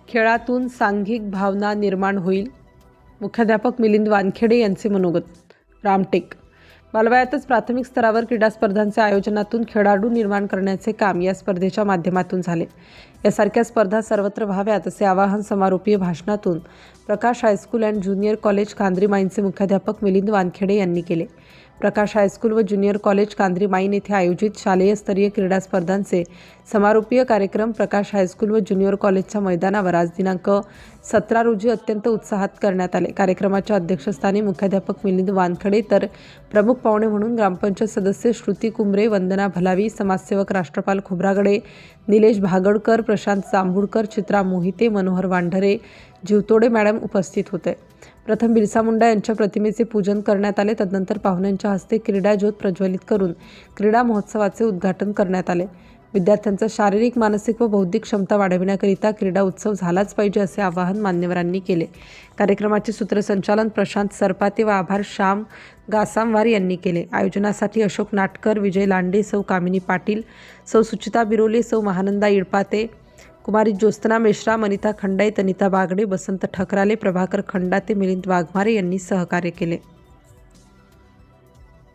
खेळातून सांघिक भावना निर्माण होईल. मुख्याध्यापक मिलिंद वानखेडे यांचे मनोगत. रामटेक. बालवयातच प्राथमिक स्तरावर क्रीडा स्पर्धांच्या आयोजनातून खेळाडू निर्माण करण्याचे काम या स्पर्धेच्या माध्यमातून झाले. यासारख्या स्पर्धा सर्वत्र व्हाव्यात असे आवाहन समारोपीय भाषणातून प्रकाश हायस्कूल अँड ज्युनियर कॉलेज कांद्रीमाईनचे मुख्याध्यापक मिलिंद वानखेडे यांनी केले. प्रकाश हायस्कूल व ज्युनियर कॉलेज कांद्रीमाईन येथे आयोजित शालेय स्तरीय क्रीडा स्पर्धांचे समारोपीय कार्यक्रम प्रकाश हायस्कूल व ज्युनियर कॉलेजच्या मैदानावर आज दिनांक 17 रोजी अत्यंत उत्साहात करण्यात आले. कार्यक्रमाच्या अध्यक्षस्थानी मुख्याध्यापक मिलिंद वानखेडे तर प्रमुख पाहुणे म्हणून ग्रामपंचायत सदस्य श्रुती कुंबरे, वंदना भलावी, समाजसेवक राष्ट्रपाल खोब्रागडे, निलेश भागडकर, प्रशांत जांभूळकर, चित्रा मोहिते, मनोहर वांढरे, जीवतोडे मॅडम उपस्थित होते. प्रथम बिरसा मुंडा यांच्या प्रतिमेचे पूजन करण्यात आले. तदनंतर पाहुण्यांच्या हस्ते क्रीडा ज्योत प्रज्वलित करून क्रीडा महोत्सवाचे उद्घाटन करण्यात आले. विद्यार्थ्यांचा शारीरिक, मानसिक व बौद्धिक क्षमता वाढविण्याकरिता क्रीडा उत्सव झालाच पाहिजे असे आवाहन मान्यवरांनी केले. कार्यक्रमाचे सूत्रसंचालन प्रशांत सरपाते व आभार श्याम गासामवार यांनी केले. आयोजनासाठी अशोक नाटकर, विजय लांडे, सौ कामिनी पाटील, सौ सुचिता बिरोले, सौ महानंदा इडपाते, कुमारी ज्योत्सना मेश्राम, अनिता खंडाईत, अनिता बागडे, बसंत ठकराले, प्रभाकर खंडाते, मिलिंद वाघमारे यांनी सहकार्य केले.